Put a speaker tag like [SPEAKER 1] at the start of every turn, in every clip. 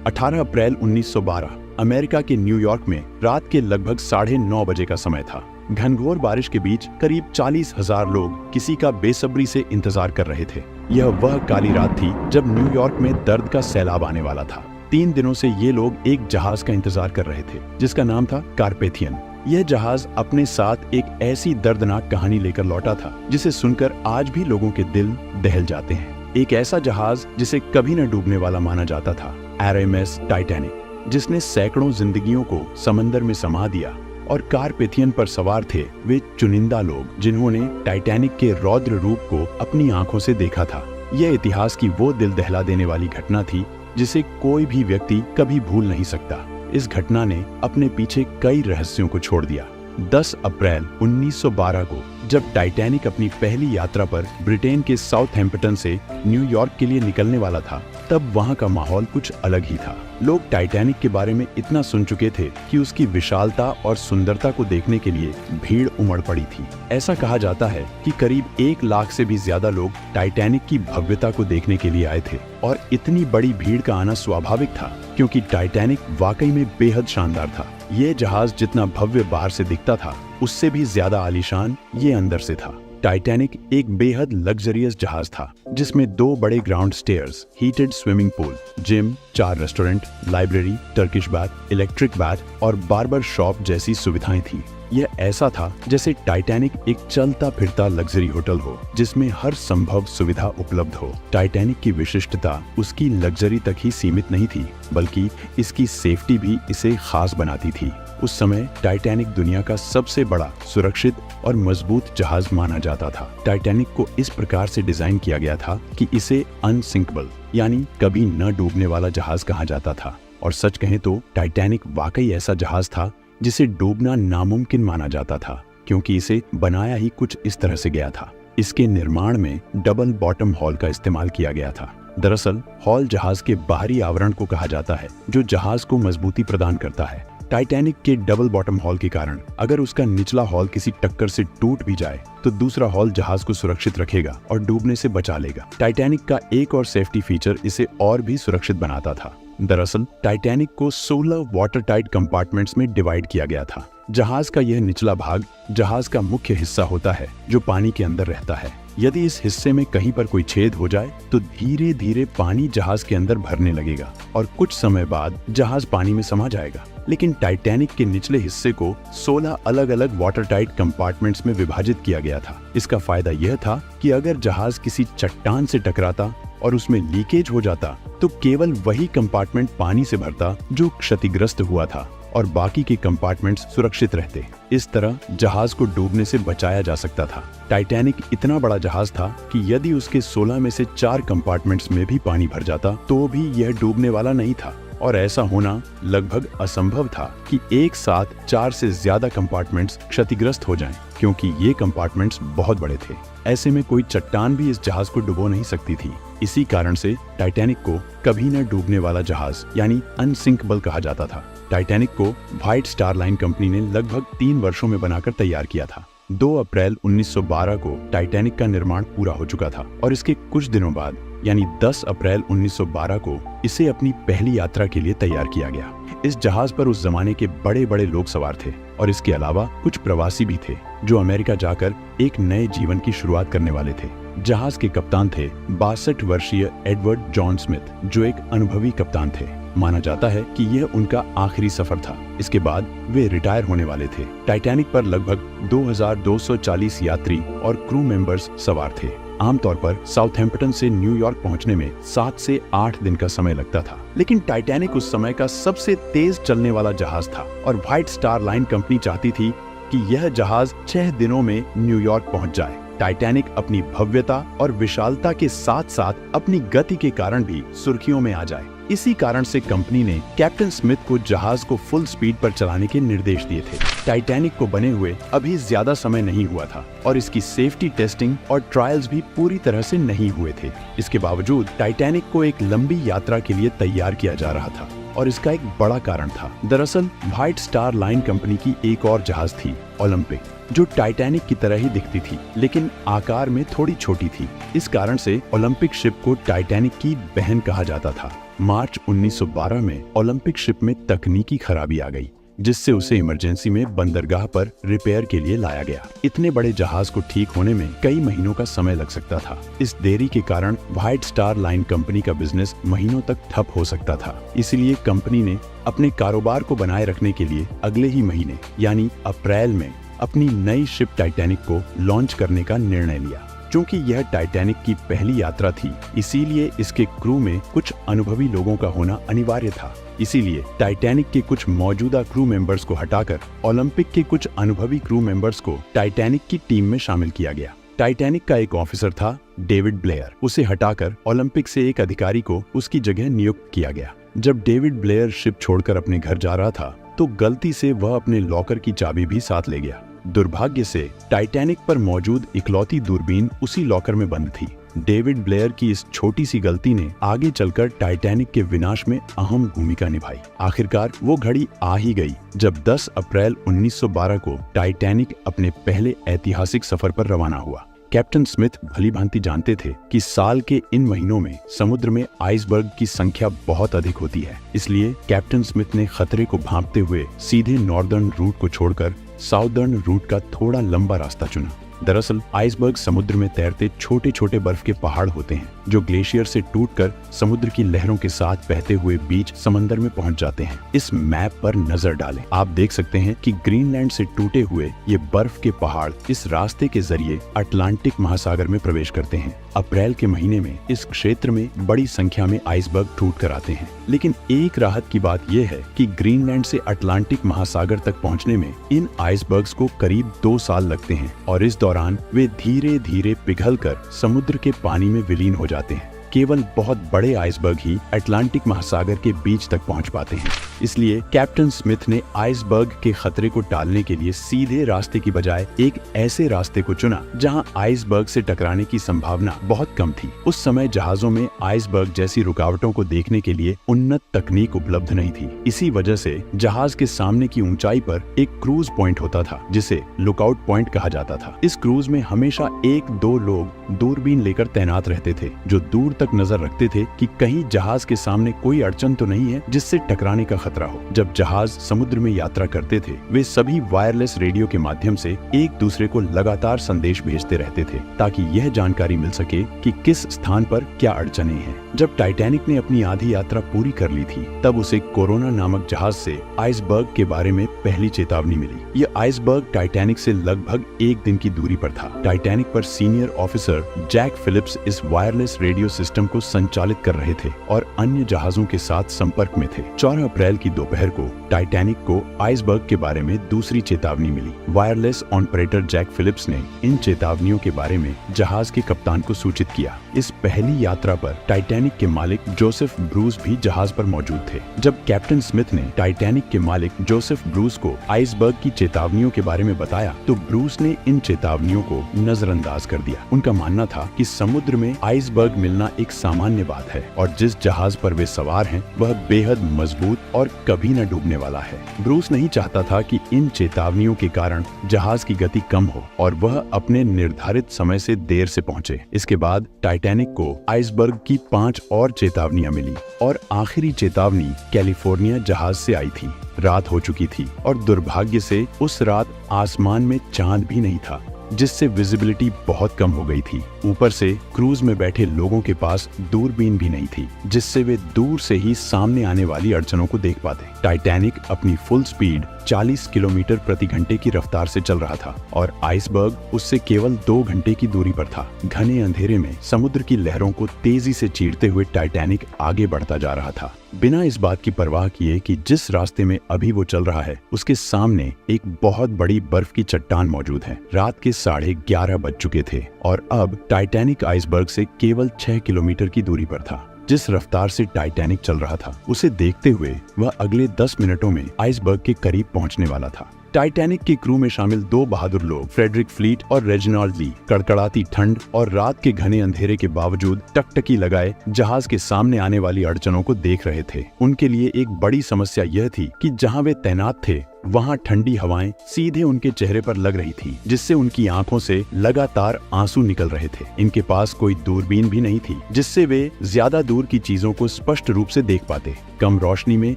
[SPEAKER 1] 18 अप्रैल 1912 America के New York में रात के लगभग 9:30 बजे का समय था। घनघोर बारिश के बीच करीब 40,000 लोग किसी का बेसब्री से इंतजार कर रहे थे। यह वह काली रात थी जब न्यूयॉर्क में दर्द का सैलाब आने वाला था। 3 दिनों से ये लोग एक जहाज का इंतजार कर रहे थे जिसका नाम था कारपेथियन। यह जहाज अपने साथ एक ऐसी दर्दनाक कहानी लेकर लौटा था जिसे सुनकर आज भी लोगों के दिल दहल जाते हैं। एक ऐसा जहाज जिसे कभी न डूबने वाला माना जाता था, RMS टाइटैनिक, जिसने सैकड़ों जिंदगियों को समंदर में समा दिया। और कारपेथियन पर सवार थे वे चुनिंदा लोग जिन्होंने टाइटैनिक के रौद्र रूप को अपनी आंखों से देखा था। यह इतिहास की वो दिल दहला देने वाली घटना थी जिसे कोई भी व्यक्ति कभी भूल नहीं सकता। इस घटना ने अपने पीछे कई रहस्यों को छोड़ दिया। 10 अप्रैल 1912 को जब टाइटैनिक अपनी पहली यात्रा पर ब्रिटेन के साउथहैम्पटन से न्यूयॉर्क के लिए निकलने वाला था, तब वहां का माहौल कुछ अलग ही था। लोग टाइटैनिक के बारे में इतना सुन चुके थे कि उसकी विशालता और सुंदरता को देखने के लिए भीड़ उमड़ पड़ी थी। ऐसा कहा जाता है कि करीब 1 लाख से भी ज्यादा लोग टाइटैनिक की भव्यता को देखने के लिए आए थे। और इतनी बड़ी भीड़ का आना स्वाभाविक था क्योंकि टाइटैनिक वाकई में बेहद शानदार था। ये जहाज जितना भव्य बाहर से दिखता था, उससे भी ज्यादा आलीशान ये अंदर से था। टाइटैनिक एक बेहद लग्जरियस जहाज था जिसमें 2 बड़े ground stairs, heated swimming pool, gym, 4 restaurant, library, Turkish bath, electric bath और बार्बर शॉप जैसी सुविधाएं थी। यह ऐसा था जैसे टाइटैनिक एक चलता फिरता लग्जरी होटल हो जिसमें हर संभव सुविधा उपलब्ध हो। टाइटैनिक की विशिष्टता उसकी लग्जरी तक ही सीमित नहीं थी, बल्कि इसकी सेफ्टी भी इसे खास बनाती थी। उस समय टाइटैनिक दुनिया का सबसे बड़ा, सुरक्षित और मजबूत जहाज माना जाता था। टाइटैनिक को इस प्रकार से डिजाइन किया गया था कि इसे अनसिंकेबल यानी कभी न डूबने वाला जहाज कहा जाता था। और सच कहें तो टाइटैनिक वाकई ऐसा जहाज था जिसे डूबना नामुमकिन माना जाता था, क्योंकि इसे बनाया ही कुछ इस तरह से गया था। इसके निर्माण में डबल बॉटम हॉल का इस्तेमाल किया गया था। दरअसल हॉल जहाज के बाहरी आवरण को कहा जाता है जो जहाज को मजबूती प्रदान करता है। टाइटैनिक के डबल बॉटम हॉल के कारण अगर उसका निचला हॉल किसी टक्कर से टूट भी जाए तो दूसरा हॉल जहाज को सुरक्षित रखेगा और डूबने से बचा लेगा। टाइटैनिक का एक और सेफ्टी फीचर इसे और भी सुरक्षित बनाता था। दरअसल टाइटैनिक को 16 वाटर टाइट कंपार्टमेंट्स में डिवाइड किया गया था। जहाज का यह निचला भाग जहाज का मुख्य हिस्सा होता है जो पानी के अंदर रहता है। यदि इस हिस्से में कहीं पर कोई छेद हो जाए तो धीरे धीरे पानी जहाज के अंदर भरने लगेगा और कुछ समय बाद जहाज पानी में समा जाएगा। लेकिन टाइटैनिक के निचले हिस्से को 16 अलग अलग वाटर टाइट कंपार्टमेंट्स में विभाजित किया गया था। इसका फायदा यह था कि अगर जहाज किसी चट्टान से टकराता और उसमें लीकेज हो जाता तो केवल वही कंपार्टमेंट पानी से भरता जो क्षतिग्रस्त हुआ था और बाकी के कंपार्टमेंट्स सुरक्षित रहते। इस तरह जहाज को डूबने से बचाया जा सकता था। टाइटैनिक इतना बड़ा जहाज था कि यदि उसके 16 में से 4 कंपार्टमेंट्स में भी पानी भर जाता तो भी यह डूबने वाला नहीं था। और ऐसा होना लगभग असंभव था कि एक साथ 4 से ज्यादा कंपार्टमेंट्स क्षतिग्रस्त हो जाएं, क्योंकि ये कंपार्टमेंट्स बहुत बड़े थे। ऐसे में कोई चट्टान भी इस जहाज को डुबो नहीं सकती थी। इसी कारण से टाइटैनिक को कभी न डूबने वाला जहाज यानी अनसिंकेबल कहा जाता था। टाइटैनिक को व्हाइट स्टार लाइन कंपनी ने लगभग 3 वर्षों में बनाकर तैयार किया था। 2 अप्रैल 1912 को टाइटैनिक का निर्माण पूरा हो चुका था और इसके कुछ दिनों बाद यानी 10 अप्रैल 1912 को इसे अपनी पहली यात्रा के लिए तैयार किया गया। इस जहाज पर उस जमाने के बड़े बड़े लोग सवार थे और इसके अलावा कुछ प्रवासी भी थे जो अमेरिका जाकर एक नए जीवन की शुरुआत करने वाले थे। जहाज के कप्तान थे 62 वर्षीय एडवर्ड जॉन स्मिथ, जो एक अनुभवी कप्तान थे। माना जाता है कि यह उनका आखिरी सफर था। इसके बाद वे रिटायर होने वाले थे। टाइटैनिक पर लगभग 2240 यात्री और क्रू मेंबर्स सवार थे। आमतौर पर साउथहैम्पटन से न्यूयॉर्क पहुंचने में 7 से 8 दिन का समय लगता था, लेकिन टाइटैनिक उस समय का सबसे तेज चलने वाला जहाज था और व्हाइट स्टार लाइन कंपनी चाहती थी कि यह जहाज 6 दिनों में न्यूयॉर्क पहुंच जाए। टाइटैनिक अपनी भव्यता और विशालता के साथ साथ अपनी गति के कारण भी सुर्खियों में आ जाए। इसी कारण से कंपनी ने कैप्टन स्मिथ को जहाज को फुल स्पीड पर चलाने के निर्देश दिए थे। टाइटैनिक को बने हुए अभी ज्यादा समय नहीं हुआ था और इसकी सेफ्टी टेस्टिंग और ट्रायल्स भी पूरी तरह से नहीं हुए थे। इसके बावजूद टाइटैनिक को एक लंबी यात्रा के लिए तैयार किया जा रहा था और इसका एक बड़ा कारण था। दरअसल व्हाइट स्टार लाइन कंपनी की एक और जहाज थी, ओलंपिक। जो टाइटैनिक की तरह ही दिखती थी, लेकिन आकार में थोड़ी छोटी थी। इस कारण से ओलंपिक शिप को टाइटैनिक की बहन कहा जाता था। मार्च 1912 में ओलंपिक शिप में तकनीकी खराबी आ गई, जिससे उसे इमरजेंसी में बंदरगाह पर रिपेयर के लिए लाया गया। इतने बड़े जहाज को ठीक होने में कई महीनों का समय लग सकता था। इस देरी के कारण व्हाइट स्टार लाइन कंपनी का बिजनेस महीनों तक ठप हो सकता था। इसलिए कंपनी ने अपने कारोबार को बनाए रखने के लिए अगले ही महीने यानी अप्रैल में अपनी नई शिप टाइटैनिक को लॉन्च करने का निर्णय लिया। क्योंकि यह टाइटैनिक की पहली यात्रा थी, इसीलिए इसके क्रू में कुछ अनुभवी लोगों का होना अनिवार्य था। इसीलिए टाइटैनिक के कुछ मौजूदा क्रू मेंबर्स को हटाकर ओलंपिक के कुछ अनुभवी क्रू मेंबर्स को टाइटैनिक की टीम में शामिल किया गया। टाइटैनिक का एक ऑफिसर था डेविड ब्लेयर, उसे हटाकर ओलंपिक से एक अधिकारी को उसकी जगह नियुक्त किया गया। जब डेविड ब्लेयर शिप छोड़कर अपने घर जा रहा था तो गलती से वह अपने लॉकर की चाबी भी साथ ले गया। दुर्भाग्य से टाइटैनिक पर मौजूद इकलौती दूरबीन उसी लॉकर में बंद थी। डेविड ब्लेयर की इस छोटी सी गलती ने आगे चलकर टाइटैनिक के विनाश में अहम भूमिका निभाई। आखिरकार वो घड़ी आ ही गई जब 10 अप्रैल 1912 को टाइटैनिक अपने पहले ऐतिहासिक सफर पर रवाना हुआ। कैप्टन स्मिथ भलीभांति जानते थे कि साल के इन महीनों में समुद्र में आइसबर्ग की संख्या बहुत अधिक होती है। इसलिए कैप्टन स्मिथ ने खतरे को भांपते हुए सीधे नॉर्दर्न रूट को छोड़कर साउदर्न रूट का थोड़ा लंबा रास्ता चुना। दरअसल आइसबर्ग समुद्र में तैरते छोटे छोटे बर्फ के पहाड़ होते हैं, जो ग्लेशियर से टूटकर समुद्र की लहरों के साथ बहते हुए बीच समंदर में पहुंच जाते हैं। इस मैप पर नजर डालें, आप देख सकते हैं कि ग्रीनलैंड से टूटे हुए ये बर्फ के पहाड़ इस रास्ते के जरिए अटलांटिक महासागर में प्रवेश करते हैं। अप्रैल के महीने में इस क्षेत्र में बड़ी संख्या में आइसबर्ग टूट कर आते हैं, लेकिन एक राहत की बात यह है कि ग्रीनलैंड से अटलांटिक महासागर तक पहुंचने में इन आइसबर्ग्स को करीब 2 साल लगते हैं और इस दौरान वे धीरे धीरे पिघलकर समुद्र के पानी में विलीन हो जाते हैं। केवल बहुत बड़े आइसबर्ग ही अटलांटिक महासागर के बीच तक पहुंच पाते हैं। इसलिए कैप्टन स्मिथ ने आइसबर्ग के खतरे को टालने के लिए सीधे रास्ते की बजाय एक ऐसे रास्ते को चुना जहां आइसबर्ग से टकराने की संभावना बहुत कम थी। उस समय जहाजों में आइसबर्ग जैसी रुकावटों को देखने के लिए उन्नत तकनीक उपलब्ध नहीं थी। इसी वजह से जहाज के सामने की ऊंचाई पर एक क्रूज पॉइंट होता था, जिसे लुकआउट पॉइंट कहा जाता था। इस क्रूज में हमेशा 1-2 लोग दूरबीन लेकर तैनात रहते थे, जो दूर तक नजर रखते थे कि कहीं जहाज के सामने कोई अड़चन तो नहीं है जिससे टकराने का खतरा हो। जब जहाज समुद्र में यात्रा करते थे, वे सभी वायरलेस रेडियो के माध्यम से एक दूसरे को लगातार संदेश भेजते रहते थे, ताकि यह जानकारी मिल सके कि किस स्थान पर क्या अड़चने हैं। जब टाइटैनिक ने अपनी आधी यात्रा पूरी कर ली थी, तब उसे कोरोना नामक जहाज से आइसबर्ग के बारे में पहली चेतावनी मिली। यह आइसबर्ग टाइटैनिक से लगभग 1 दिन की दूरी पर था। टाइटैनिक पर सीनियर ऑफिसर जैक फिलिप्स इस वायरलेस रेडियो सिस्टम को संचालित कर रहे थे और अन्य जहाजों के साथ संपर्क में थे। 4 अप्रैल की दोपहर को टाइटैनिक को आइसबर्ग के बारे में दूसरी चेतावनी मिली। वायरलेस ऑपरेटर जैक फिलिप्स ने इन चेतावनियों के बारे में जहाज के कप्तान को सूचित किया। इस पहली यात्रा पर टाइटैनिक के मालिक जोसेफ ब्रूस भी जहाज पर मौजूद थे। जब कैप्टन स्मिथ ने टाइटैनिक के मालिक जोसेफ ब्रूस को आइसबर्ग की चेतावनियों के बारे में बताया, तो ब्रूस ने इन चेतावनियों को नजरअंदाज कर दिया। उनका मानना था कि समुद्र में आइसबर्ग मिलना एक सामान्य बात है और जिस जहाज पर वे सवार हैं वह बेहद मजबूत और कभी न डूबने वाला है। ब्रूस नहीं चाहता था कि इन चेतावनियों के कारण जहाज की गति कम हो और वह अपने निर्धारित समय से देर से पहुंचे। इसके बाद टाइटैनिक को आइसबर्ग की 5 और चेतावनियां मिली और आखिरी चेतावनी कैलिफोर्निया जहाज से आई थी। रात हो चुकी थी और दुर्भाग्य से उस रात आसमान में चांद भी नहीं था, जिससे विजिबिलिटी बहुत कम हो गई थी। ऊपर से क्रूज में बैठे लोगों के पास दूरबीन भी नहीं थी, जिससे वे दूर से ही सामने आने वाली अड़चनों को देख पाते। टाइटैनिक अपनी फुल स्पीड 40 किलोमीटर प्रति घंटे की रफ्तार से चल रहा था और आइसबर्ग उससे केवल 2 घंटे की दूरी पर था। घने अंधेरे में समुद्र की लहरों को तेजी से चीरते हुए टाइटैनिक आगे बढ़ता जा रहा था, बिना इस बात की परवाह किए कि जिस रास्ते में अभी वो चल रहा है उसके सामने एक बहुत बड़ी बर्फ की चट्टान मौजूद है। रात के 11:30 बज चुके थे और अब टाइटैनिक आइसबर्ग से केवल 6 किलोमीटर की दूरी पर था। जिस रफ्तार से टाइटैनिक चल रहा था, उसे देखते हुए वह अगले 10 मिनटों में आइसबर्ग के करीब पहुंचने वाला था। टाइटैनिक के क्रू में शामिल 2 बहादुर लोग, फ्रेडरिक फ्लीट और रेजिनाल्ड ली, कड़कड़ाती ठंड और रात के घने अंधेरे के बावजूद टकटकी लगाए जहाज के सामने आने वाली अड़चनों को देख रहे थे। उनके लिए एक बड़ी समस्या यह थी कि जहां वे तैनात थे वहाँ ठंडी हवाएं सीधे उनके चेहरे पर लग रही थी, जिससे उनकी आंखों से लगातार आंसू निकल रहे थे। इनके पास कोई दूरबीन भी नहीं थी जिससे वे ज्यादा दूर की चीजों को स्पष्ट रूप से देख पाते। कम रोशनी में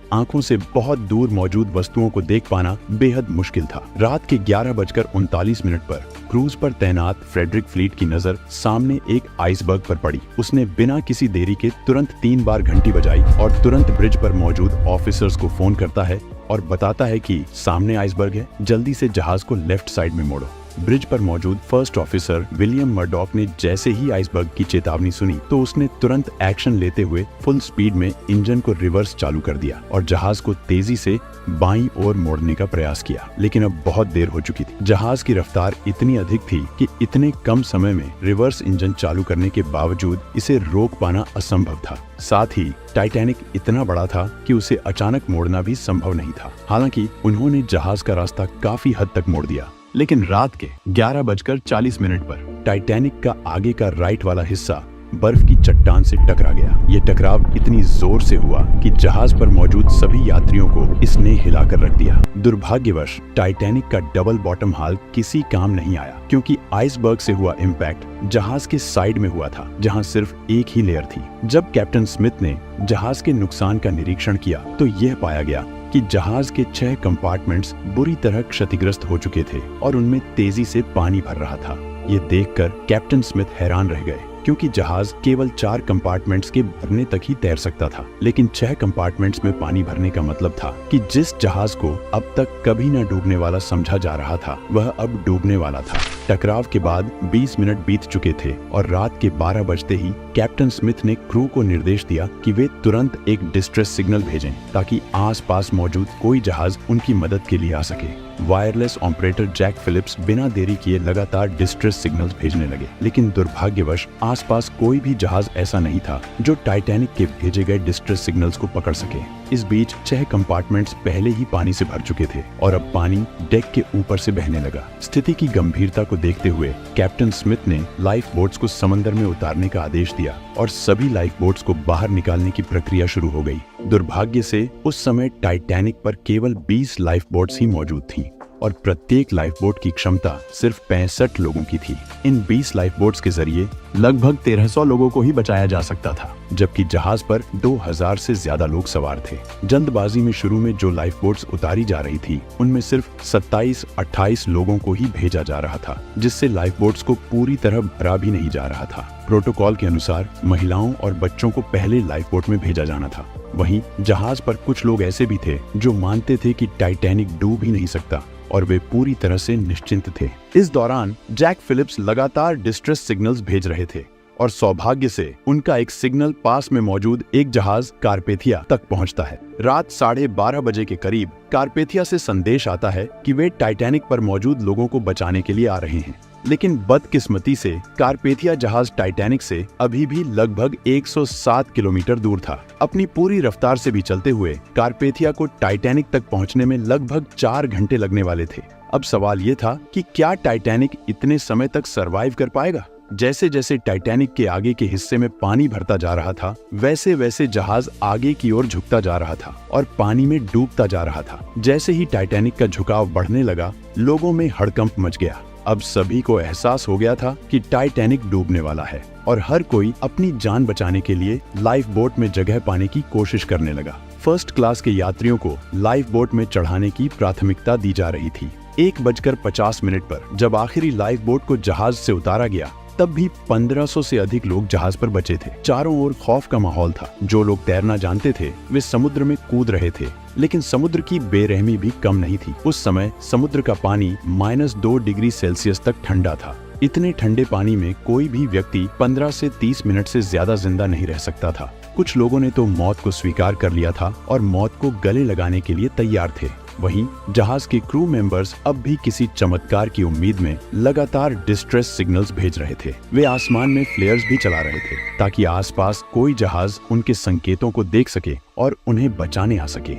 [SPEAKER 1] आंखों से बहुत दूर मौजूद वस्तुओं को देख पाना बेहद मुश्किल था। रात के 11:39 पर क्रूज पर तैनात फ्रेडरिक फ्लीट की नजर सामने एक आइसबर्ग पर पड़ी। उसने बिना किसी देरी के तुरंत 3 बार घंटी बजाई और तुरंत ब्रिज पर मौजूद ऑफिसर्स को फोन करता है और बताता है कि सामने आइसबर्ग है, जल्दी से जहाज को लेफ्ट साइड में मोड़ो। ब्रिज पर मौजूद फर्स्ट ऑफिसर विलियम मर्डॉक ने जैसे ही आइसबर्ग की चेतावनी सुनी तो उसने तुरंत एक्शन लेते हुए फुल स्पीड में इंजन को रिवर्स चालू कर दिया और जहाज को तेजी से बाईं ओर मोड़ने का प्रयास किया। लेकिन अब बहुत देर हो चुकी थी। जहाज की रफ्तार इतनी अधिक थी कि इतने कम समय में रिवर्स इंजन चालू करने के बावजूद इसे रोक पाना असंभव था। साथ ही टाइटैनिक इतना बड़ा था कि उसे अचानक मोड़ना भी संभव नहीं था। हालांकि उन्होंने जहाज का रास्ता काफी हद तक मोड़ दिया, लेकिन रात के 11:40 पर टाइटैनिक का आगे का राइट वाला हिस्सा बर्फ की चट्टान से टकरा गया। ये टकराव इतनी जोर से हुआ कि जहाज पर मौजूद सभी यात्रियों को इसने हिलाकर रख दिया। दुर्भाग्यवश टाइटैनिक का डबल बॉटम हाल किसी काम नहीं आया, क्योंकि आइसबर्ग से हुआ इम्पैक्ट जहाज के साइड में हुआ था, जहां सिर्फ एक ही लेयर थी। जब कैप्टन स्मिथ ने जहाज के नुकसान का निरीक्षण किया तो यह पाया गया कि जहाज के 6 कंपार्टमेंट्स बुरी तरह क्षतिग्रस्त हो चुके थे और उनमें तेजी से पानी भर रहा था। ये देखकर कैप्टन स्मिथ हैरान रह गए, क्योंकि जहाज केवल 4 कंपार्टमेंट्स के भरने तक ही तैर सकता था, लेकिन 6 कंपार्टमेंट्स में पानी भरने का मतलब था कि जिस जहाज को अब तक कभी न डूबने वाला समझा जा रहा था वह अब डूबने वाला था। टकराव के बाद 20 मिनट बीत चुके थे और रात के 12 बजते ही कैप्टन स्मिथ ने क्रू को निर्देश दिया कि वे तुरंत एक डिस्ट्रेस सिग्नल भेजें ताकि आसपास मौजूद कोई जहाज उनकी मदद के लिए आ सके। वायरलेस ऑपरेटर जैक फिलिप्स बिना देरी किए लगातार डिस्ट्रेस सिग्नल्स भेजने लगे, लेकिन दुर्भाग्यवश आसपास कोई भी जहाज ऐसा नहीं था जो टाइटैनिक के भेजे गए डिस्ट्रेस सिग्नल्स को पकड़ सके। इस बीच 6 कंपार्टमेंट्स पहले ही पानी से भर चुके थे और अब पानी डेक के ऊपर से बहने लगा। स्थिति की गंभीरता को देखते हुए कैप्टन स्मिथ ने लाइफ बोट्स को समंदर में उतारने का आदेश दिया और सभी लाइफ बोट्स को बाहर निकालने की प्रक्रिया शुरू हो गई। दुर्भाग्य से उस समय टाइटैनिक पर केवल 20 लाइफ बोट्स ही मौजूद थीं और प्रत्येक लाइफ बोट की क्षमता सिर्फ 65 लोगों की थी। इन 20 लाइफ बोट्स के जरिए लगभग 1300 लोगों को ही बचाया जा सकता था, जबकि जहाज पर 2000 से ज्यादा लोग सवार थे। जल्दबाजी में शुरू में जो लाइफ बोट्स उतारी जा रही थी उनमें सिर्फ 27-28 लोगों को ही भेजा जा रहा था, जिससे लाइफ बोट्स को पूरी तरह भरा भी नहीं जा रहा था। प्रोटोकॉल के अनुसार महिलाओं और बच्चों को पहले लाइफ बोट में भेजा जाना था। वहीं जहाज पर कुछ लोग ऐसे भी थे जो मानते थे कि टाइटैनिक डूब ही नहीं सकता और वे पूरी तरह से निश्चिंत थे। इस दौरान जैक फिलिप्स लगातार डिस्ट्रेस सिग्नल्स भेज रहे थे और सौभाग्य से उनका एक सिग्नल पास में मौजूद एक जहाज कारपेथिया तक पहुंचता है। रात 12:30 बजे के करीब कारपेथिया से संदेश आता है कि वे टाइटैनिक पर मौजूद लोगों को बचाने के लिए आ रहे हैं, लेकिन बदकिस्मती से कारपेथिया जहाज टाइटैनिक से अभी भी लगभग 107 किलोमीटर दूर था। अपनी पूरी रफ्तार से भी चलते हुए कारपेथिया को टाइटैनिक तक पहुंचने में लगभग 4 घंटे लगने वाले थे। अब सवाल ये था कि क्या टाइटैनिक इतने समय तक सरवाइव कर पाएगा? जैसे जैसे टाइटैनिक के आगे के हिस्से में पानी भरता जा रहा था, वैसे वैसे जहाज आगे की ओर झुकता जा रहा था और पानी में डूबता जा रहा था। जैसे ही टाइटैनिक का झुकाव बढ़ने लगा, लोगों में हड़कंप मच गया। अब सभी को एहसास हो गया था कि टाइटैनिक डूबने वाला है और हर कोई अपनी जान बचाने के लिए लाइफ बोट में जगह पाने की कोशिश करने लगा। फर्स्ट क्लास के यात्रियों को लाइफ बोट में चढ़ाने की प्राथमिकता दी जा रही थी। 1:50 पर जब आखिरी लाइफ बोट को जहाज से उतारा गया, तब भी 1500 से अधिक लोग जहाज पर बचे थे। चारों ओर खौफ का माहौल था। जो लोग तैरना जानते थे वे समुद्र में कूद रहे थे, लेकिन समुद्र की बेरहमी भी कम नहीं थी। उस समय समुद्र का पानी -2 डिग्री सेल्सियस तक ठंडा था। इतने ठंडे पानी में कोई भी व्यक्ति 15 से 30 मिनट से ज्यादा जिंदा नहीं रह सकता था। कुछ लोगों ने तो मौत को स्वीकार कर लिया था और मौत को गले लगाने के लिए तैयार थे। वहीं जहाज के क्रू मेंबर्स अब भी किसी चमत्कार की उम्मीद में लगातार डिस्ट्रेस सिग्नल्स भेज रहे थे। वे आसमान में फ्लेयर्स भी चला रहे थे ताकि आसपास कोई जहाज उनके संकेतों को देख सके और उन्हें बचाने आ सके,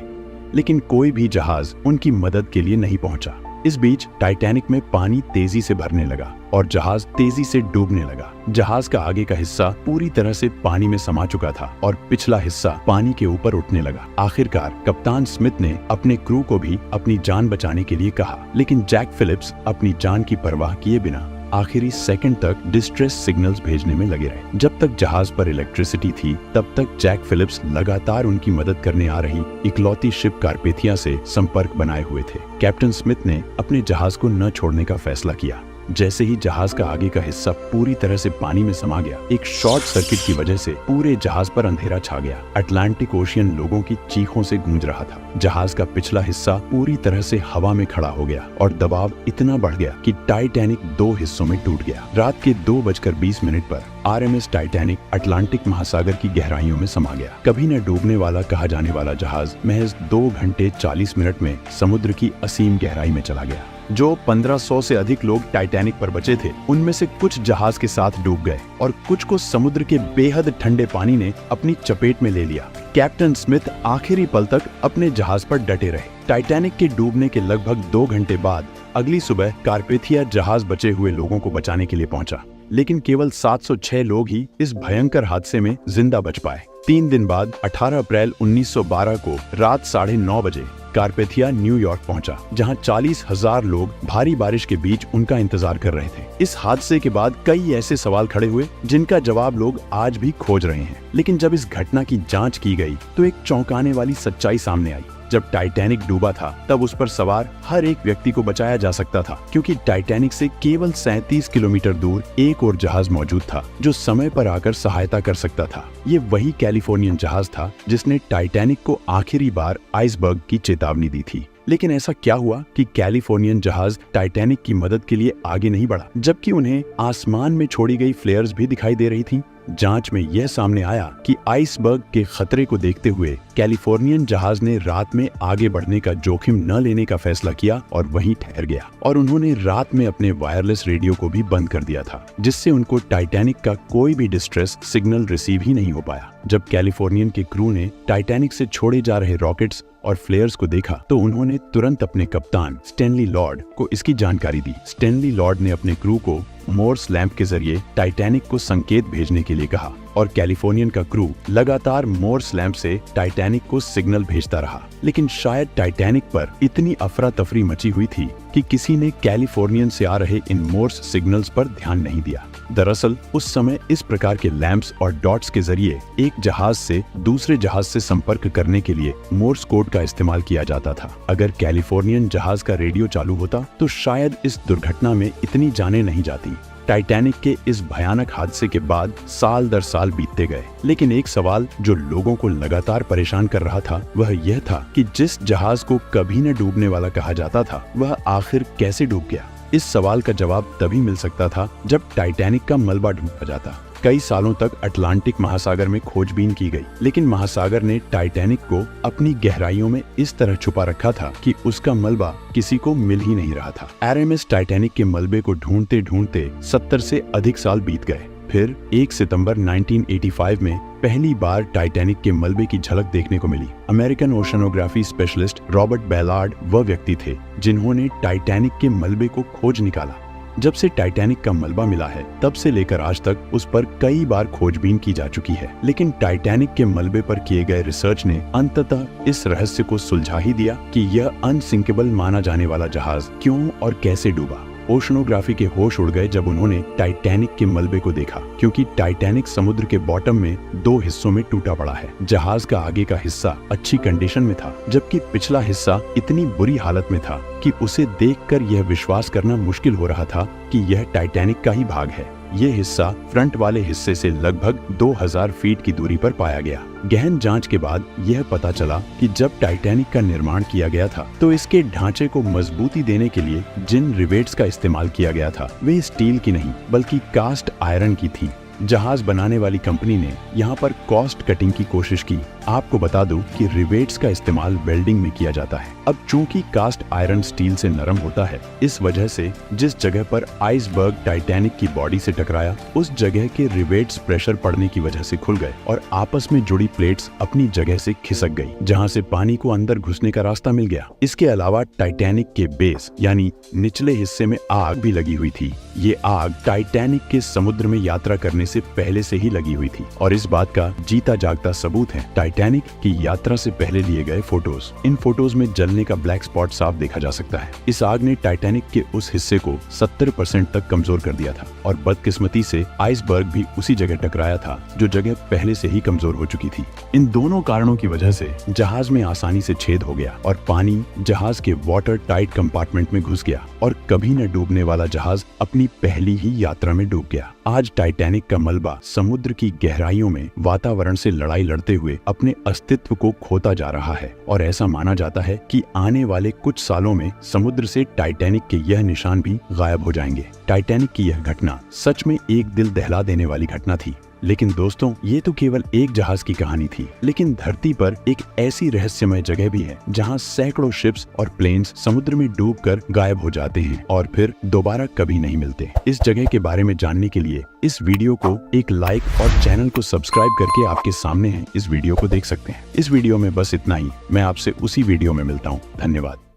[SPEAKER 1] लेकिन कोई भी जहाज उनकी मदद के लिए नहीं पहुंचा। इस बीच टाइटैनिक में पानी तेजी से भरने लगा और जहाज तेजी से डूबने लगा। जहाज का आगे का हिस्सा पूरी तरह से पानी में समा चुका था और पिछला हिस्सा पानी के ऊपर उठने लगा। आखिरकार कप्तान स्मिथ ने अपने क्रू को भी अपनी जान बचाने के लिए कहा, लेकिन जैक फिलिप्स अपनी जान की परवाह किए बिना आखिरी सेकंड तक डिस्ट्रेस सिग्नल्स भेजने में लगे रहे। जब तक जहाज पर इलेक्ट्रिसिटी थी तब तक जैक फिलिप्स लगातार उनकी मदद करने आ रही इकलौती शिप कारपेथिया से संपर्क बनाए हुए थे। कैप्टन स्मिथ ने अपने जहाज को न छोड़ने का फैसला किया। जैसे ही जहाज का आगे का हिस्सा पूरी तरह से पानी में समा गया, एक शॉर्ट सर्किट की वजह से पूरे जहाज पर अंधेरा छा गया। अटलांटिक ओशियन लोगों की चीखों से गूंज रहा था। जहाज का पिछला हिस्सा पूरी तरह से हवा में खड़ा हो गया और दबाव इतना बढ़ गया कि टाइटैनिक 2 हिस्सों में टूट गया। रात के 2:20 पर RMS टाइटैनिक अटलांटिक महासागर की गहराइयों में समा गया। कभी न डूबने वाला कहा जाने वाला जहाज महज 2 घंटे 40 मिनट में समुद्र की असीम गहराई में चला गया। जो 1500 से अधिक लोग टाइटैनिक पर बचे थे, उनमें से कुछ जहाज के साथ डूब गए और कुछ को समुद्र के बेहद ठंडे पानी ने अपनी चपेट में ले लिया। कैप्टन स्मिथ आखिरी पल तक अपने जहाज पर डटे रहे। टाइटैनिक के डूबने के लगभग 2 घंटे बाद अगली सुबह कारपेथिया जहाज बचे हुए लोगों को बचाने के लिए पहुंचा, लेकिन केवल 706 लोग ही इस भयंकर हादसे में जिंदा बच पाए। 3 दिन बाद 18 अप्रैल 1912 को रात 9:30 बजे कारपेथिया न्यूयॉर्क पहुंचा, जहां 40,000 लोग भारी बारिश के बीच उनका इंतजार कर रहे थे। इस हादसे के बाद कई ऐसे सवाल खड़े हुए जिनका जवाब लोग आज भी खोज रहे हैं। लेकिन जब इस घटना की जांच की गई तो एक चौंकाने वाली सच्चाई सामने आई। जब टाइटैनिक डूबा था तब उस पर सवार हर एक व्यक्ति को बचाया जा सकता था, क्योंकि टाइटैनिक से केवल 37 किलोमीटर दूर एक और जहाज मौजूद था जो समय पर आकर सहायता कर सकता था। ये वही कैलिफोर्नियन जहाज था जिसने टाइटैनिक को आखिरी बार आइसबर्ग की चेतावनी दी थी। लेकिन ऐसा क्या हुआ कि कैलिफोर्नियन जहाज टाइटैनिक की मदद के लिए आगे नहीं बढ़ा, जबकि उन्हें आसमान में छोड़ी गई फ्लेयर्स भी दिखाई दे रही थीं? जांच में यह सामने आया कि आइसबर्ग के खतरे को देखते हुए कैलिफोर्नियन जहाज ने रात में आगे बढ़ने का जोखिम न लेने का फैसला किया और वहीं ठहर गया। और उन्होंने रात में अपने वायरलेस रेडियो को भी बंद कर दिया था, जिससे उनको टाइटैनिक का कोई भी डिस्ट्रेस सिग्नल रिसीव ही नहीं हो पाया। जब कैलिफोर्नियन के क्रू ने टाइटैनिक से छोड़े जा रहे रॉकेट्स और फ्लेयर्स को देखा तो उन्होंने तुरंत अपने कप्तान स्टैनली लॉर्ड को इसकी जानकारी दी। स्टैनली लॉर्ड ने अपने क्रू को मोर्स लैंप के जरिए टाइटैनिक को संकेत भेजने के लिए कहा और कैलिफोर्नियन का क्रू लगातार मोर्स लैंप से टाइटैनिक को सिग्नल भेजता रहा। लेकिन शायद टाइटैनिक पर इतनी अफरा तफरी मची हुई थी कि किसी ने कैलिफोर्नियन से आ रहे इन मोर्स सिग्नल्स पर ध्यान नहीं दिया। दरअसल उस समय इस प्रकार के लैंप्स और डॉट्स के जरिए एक जहाज से दूसरे जहाज से संपर्क करने के लिए मोर्स कोड का इस्तेमाल किया जाता था। अगर कैलिफोर्नियन जहाज का रेडियो चालू होता तो शायद इस दुर्घटना में इतनी जानें नहीं जाती। टाइटैनिक के इस भयानक हादसे के बाद साल दर साल बीतते गए, लेकिन एक सवाल जो लोगों को लगातार परेशान कर रहा था वह यह था कि जिस जहाज को कभी न डूबने वाला कहा जाता था वह आखिर कैसे डूब गया। इस सवाल का जवाब तभी मिल सकता था जब टाइटैनिक का मलबा ढूंढा जाता। कई सालों तक अटलांटिक महासागर में खोजबीन की गई, लेकिन महासागर ने टाइटैनिक को अपनी गहराइयों में इस तरह छुपा रखा था कि उसका मलबा किसी को मिल ही नहीं रहा था। RMS टाइटैनिक के मलबे को ढूंढते ढूंढते 70 से अधिक साल बीत गए। फिर 1 सितंबर 1985 में पहली बार टाइटैनिक के मलबे की झलक देखने को मिली। अमेरिकन ओशनोग्राफी स्पेशलिस्ट रॉबर्ट बैलार्ड वह व्यक्ति थे जिन्होंने टाइटैनिक के मलबे को खोज निकाला। जब से टाइटैनिक का मलबा मिला है तब से लेकर आज तक उस पर कई बार खोजबीन की जा चुकी है, लेकिन टाइटैनिक के मलबे पर किए गए रिसर्च ने अंततः इस रहस्य को सुलझा ही दिया कि यह अनसिंकेबल माना जाने वाला जहाज क्यों और कैसे डूबा। ओशनोग्राफी के होश उड़ गए जब उन्होंने टाइटैनिक के मलबे को देखा, क्योंकि टाइटैनिक समुद्र के बॉटम में 2 हिस्सों में टूटा पड़ा है। जहाज का आगे का हिस्सा अच्छी कंडीशन में था, जबकि पिछला हिस्सा इतनी बुरी हालत में था कि उसे देखकर यह विश्वास करना मुश्किल हो रहा था कि यह टाइटैनिक का ही भाग है। यह हिस्सा फ्रंट वाले हिस्से से लगभग 2000 फीट की दूरी पर पाया गया। गहन जांच के बाद यह पता चला कि जब टाइटैनिक का निर्माण किया गया था तो इसके ढांचे को मजबूती देने के लिए जिन रिवेट्स का इस्तेमाल किया गया था वे स्टील की नहीं बल्कि कास्ट आयरन की थी। जहाज बनाने वाली कंपनी ने यहाँ पर कॉस्ट कटिंग की कोशिश की आपको बता दूं कि रिवेट्स का इस्तेमाल वेल्डिंग में किया जाता है। अब चूंकि कास्ट आयरन स्टील से नरम होता है, इस वजह से जिस जगह पर आइसबर्ग टाइटैनिक की बॉडी से टकराया, उस जगह के रिवेट्स प्रेशर पड़ने की वजह से खुल गए और आपस में जुड़ी प्लेट्स अपनी जगह से खिसक गई, जहां से पानी को अंदर घुसने का रास्ता मिल गया। इसके अलावा टाइटैनिक के बेस यानी निचले हिस्से में आग भी लगी हुई थी। ये आग टाइटैनिक के समुद्र में यात्रा करने से पहले से ही लगी हुई थी और इस बात का जीता जागता सबूत है टाइटैनिक की यात्रा से पहले लिए गए फोटोज। इन फोटोज में जलने का ब्लैक स्पॉट साफ देखा जा सकता है। इस आग ने टाइटैनिक के उस हिस्से को 70% तक कमजोर कर दिया था और बदकिस्मती से आइसबर्ग भी उसी जगह टकराया था जो जगह पहले से ही कमजोर हो चुकी थी। इन दोनों कारणों की वजह से जहाज में आसानी से छेद हो गया और पानी जहाज के वाटर टाइट कंपार्टमेंट में घुस गया और कभी न डूबने वाला जहाज अपनी पहली ही यात्रा में डूब गया। आज टाइटैनिक का मलबा समुद्र की गहराइयों में वातावरण से लड़ाई लड़ते हुए अपने अस्तित्व को खोता जा रहा है और ऐसा माना जाता है कि आने वाले कुछ सालों में समुद्र से टाइटैनिक के यह निशान भी गायब हो जाएंगे। टाइटैनिक की यह घटना सच में एक दिल दहला देने वाली घटना थी। लेकिन दोस्तों, ये तो केवल एक जहाज की कहानी थी, लेकिन धरती पर एक ऐसी रहस्यमय जगह भी है जहां सैकड़ों शिप्स और प्लेन्स समुद्र में डूबकर गायब हो जाते हैं और फिर दोबारा कभी नहीं मिलते। इस जगह के बारे में जानने के लिए इस वीडियो को एक लाइक और चैनल को सब्सक्राइब करके आपके सामने है इस वीडियो को देख सकते हैं। इस वीडियो में बस इतना ही। मैं आपसे उसी वीडियो में मिलता हूँ। धन्यवाद।